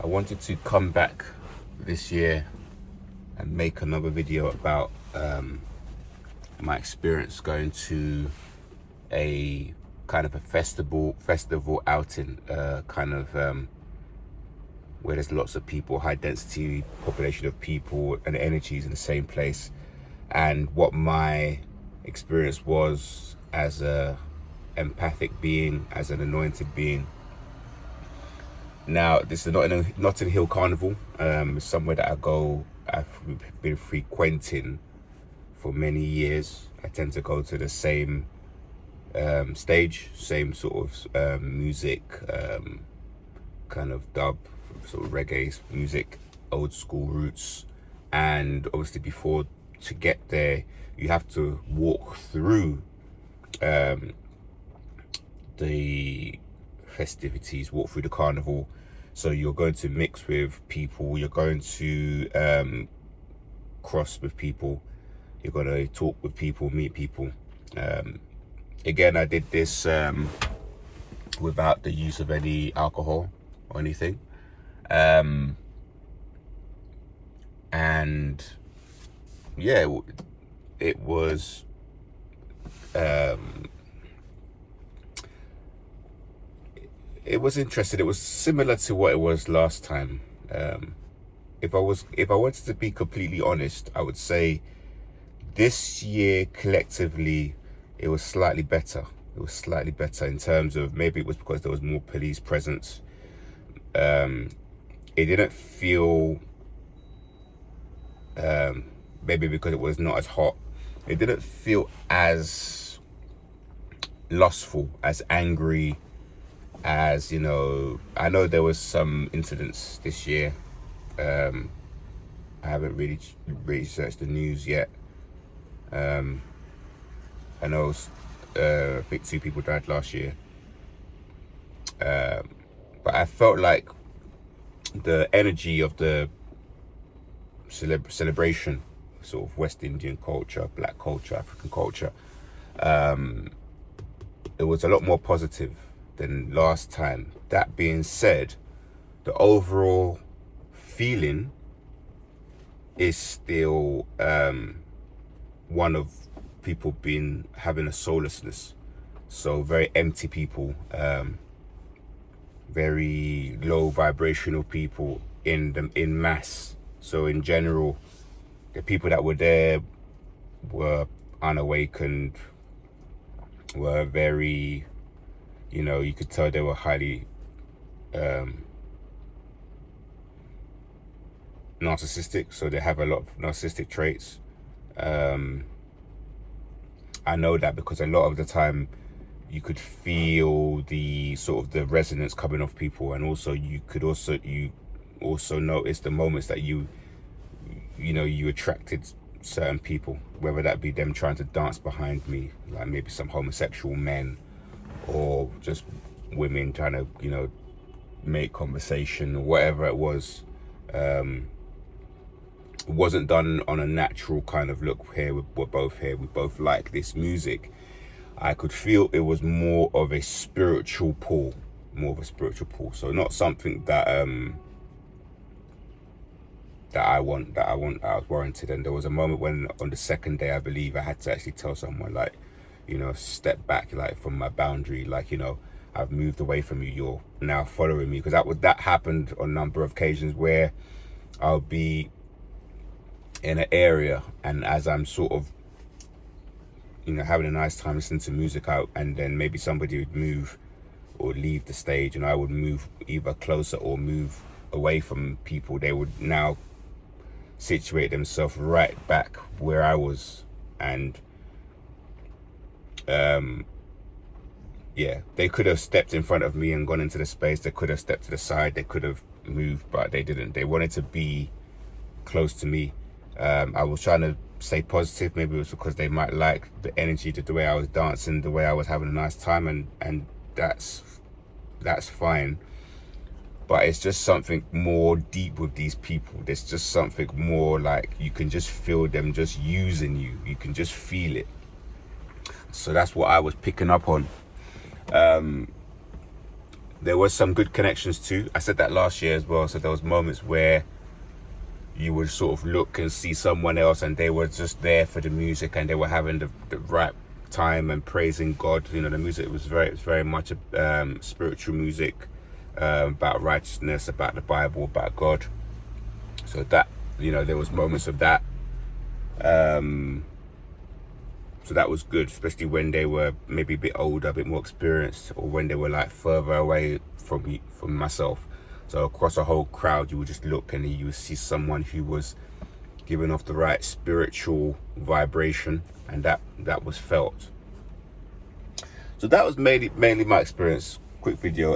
I wanted to come back this year and make another video about my experience going to a kind of a festival outing, where there's lots of people, high density population of people and energies in the same place, and what my experience was as a empathic being, as an anointed being. Now, this is not in Notting Hill Carnival. It's somewhere that I've been frequenting for many years. I tend to go to the same stage, same sort of music, kind of dub, sort of reggae music, old school roots. And obviously before, to get there, you have to walk through the festivities, walk through the carnival. So you're going to mix with people, you're going to cross with people, you're going to talk with people, meet people. Again, I did this without the use of any alcohol or anything. And yeah, it was interesting. It was similar to what it was last time. If I wanted to be completely honest, I would say this year collectively it was slightly better. It was slightly better in terms of, maybe it was because there was more police presence. It didn't feel, maybe because it was not as hot, it didn't feel as lustful, as angry, as, you know. I know there was some incidents this year. I haven't really researched the news yet. I know I think 2 people died last year. But I felt like the energy of the celebration, sort of West Indian culture, black culture, African culture, it was a lot more positive than last time. That being said, the overall feeling is still one of people having a soullessness. So very empty people, very low vibrational people in mass. So in general, the people that were there were unawakened, were very, you know, you could tell they were highly narcissistic. So they have a lot of narcissistic traits. I know that because a lot of the time you could feel the sort of the resonance coming off people, and also you also notice the moments that you attracted certain people, whether that be them trying to dance behind me, like maybe some homosexual men, or just women trying to, you know, make conversation or whatever it was. It wasn't done on a natural kind of, look, here we're both here, we both like this music. I could feel it was more of a spiritual pull, So not something that I was warranted. And there was a moment when, on the second day, I believe, I had to actually tell someone, like, you know, step back, like, from my boundary, like, you know, I've moved away from you, you're now following me. Because that happened on a number of occasions where I'll be in an area, and as I'm sort of, you know, having a nice time listening to music out, and then maybe somebody would move or leave the stage, and I would move either closer or move away from people. They would now situate themselves right back where I was. And yeah, they could have stepped in front of me and gone into the space. They could have stepped to the side, they could have moved, but they didn't. They wanted to be close to me. I was trying to stay positive. Maybe it was because they might like the energy, the way I was dancing, the way I was having a nice time, and that's fine. But it's just something more deep with these people. There's just something more, like, you can just feel them just using you. You can just feel it. So that's what I was picking up on. There was some good connections too. I said that last year as well. So there was moments where you would sort of look and see someone else and they were just there for the music and they were having the right time and praising God. You know, the music was very much spiritual music, about righteousness, about the Bible, about God. So that, you know, there was moments of that. So that was good, especially when they were maybe a bit older, a bit more experienced, or when they were like further away from myself. So across a whole crowd, you would just look and you would see someone who was giving off the right spiritual vibration, and that was felt. So that was mainly my experience. Quick video.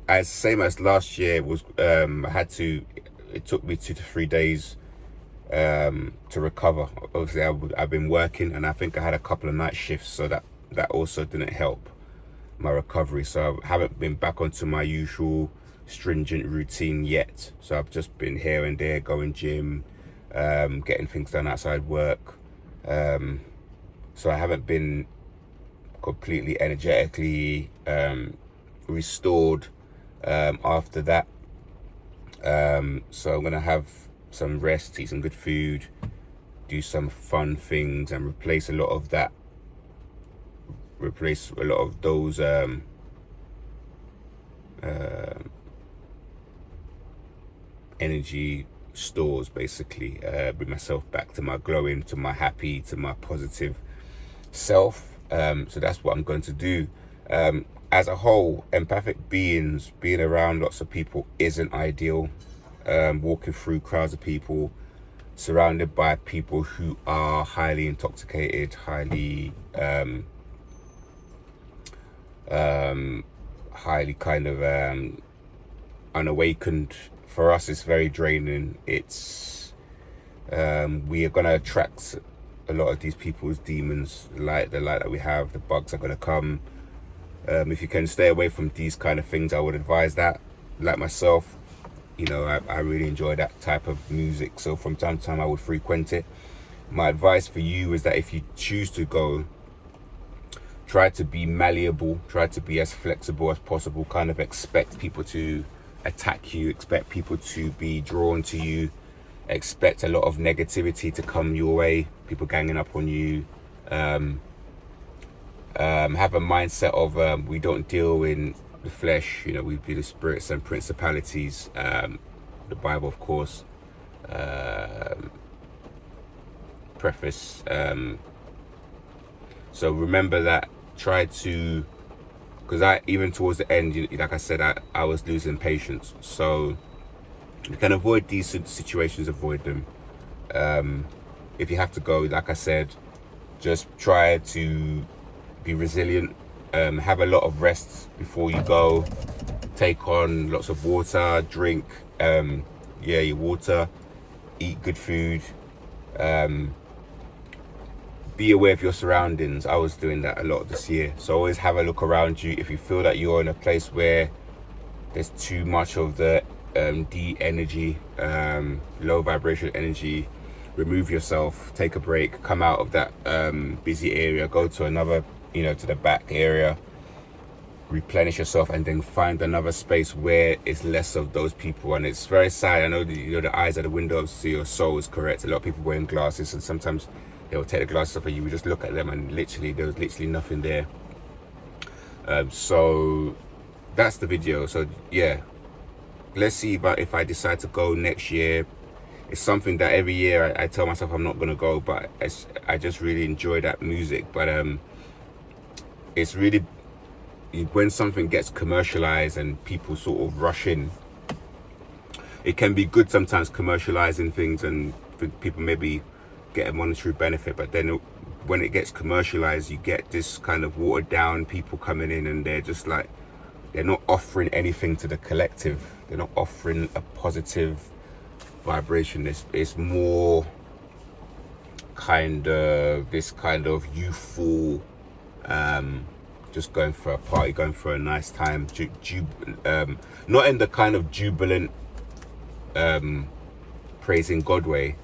As same as last year was. It took me 2 to 3 days to recover. Obviously, I've been working, and I think I had a couple of night shifts, so that also didn't help my recovery. So I haven't been back onto my usual stringent routine yet. So I've just been here and there, going gym, getting things done outside work. So I haven't been completely energetically restored after that. So I'm gonna have some rest, eat some good food, do some fun things, and replace a lot of those energy stores, basically. Bring myself back to my glowing, to my happy, to my positive self. So that's what I'm going to do. As a whole, empathic beings, being around lots of people isn't ideal. Walking through crowds of people, surrounded by people who are highly intoxicated, highly kind of unawakened. For us, it's very draining. It's we are going to attract a lot of these people's demons. The light that we have, the bugs are going to come. If you can stay away from these kind of things, I would advise that. Like myself, you know, I really enjoy that type of music, so from time to time I would frequent it. My advice for you is that if you choose to go, try to be malleable, try to be as flexible as possible. Kind of expect people to attack you, expect people to be drawn to you, expect a lot of negativity to come your way, people ganging up on you. Have a mindset of we don't deal in the flesh, you know, we deal with spirits and principalities. The Bible, of course, preface. So remember that. Try to, because even towards the end, like I said, I was losing patience. So you can avoid these situations, avoid them. If you have to go, like I said, just try to be resilient. Have a lot of rest before you go. Take on lots of water, drink your water, eat good food. Be aware of your surroundings. I was doing that a lot this year. So always have a look around you. If you feel that you're in a place where there's too much of the D energy, low vibration energy, remove yourself, take a break, come out of that busy area, go to another, to the back area, replenish yourself, and then find another space where it's less of those people. And it's very sad. I know the eyes are the windows to your soul is correct. A lot of people wearing glasses, and sometimes they'll take the glasses off and you would just look at them and there was literally nothing there. So that's the video. So yeah, let's see if I decide to go next year. It's something that every year I tell myself I'm not gonna go, but I just really enjoy that music. But it's really, when something gets commercialized and people sort of rush in, it can be good sometimes commercializing things and people maybe get a monetary benefit, but then when it gets commercialized, you get this kind of watered down people coming in, and they're just like, they're not offering anything to the collective. They're not offering a positive vibration. It's more kind of this kind of youthful, just going for a party, going for a nice time, not in the kind of jubilant praising God way.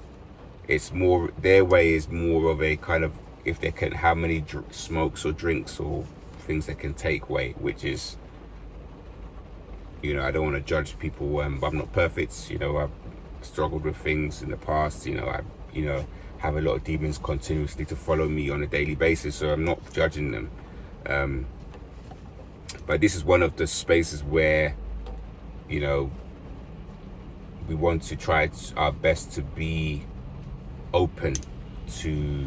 It's more, their way is more of a kind of, if they can, how many smokes or drinks or things they can take way, which is You know, I don't want to judge people, but I'm not perfect. You know, I've struggled with things in the past. You know, you know, have a lot of demons continuously to follow me on a daily basis, so I'm not judging them. But this is one of the spaces where, you know, we want to try our best to be open to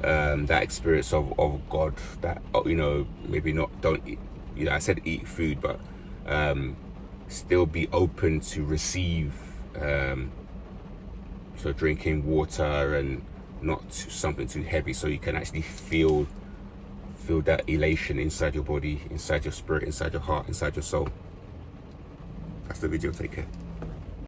that experience of God, that, you know, maybe not, don't eat, you know, I said eat food, but still be open to receive, so drinking water and not something too heavy, so you can actually feel that elation inside your body, inside your spirit, inside your heart, inside your soul. That's the video. Take care.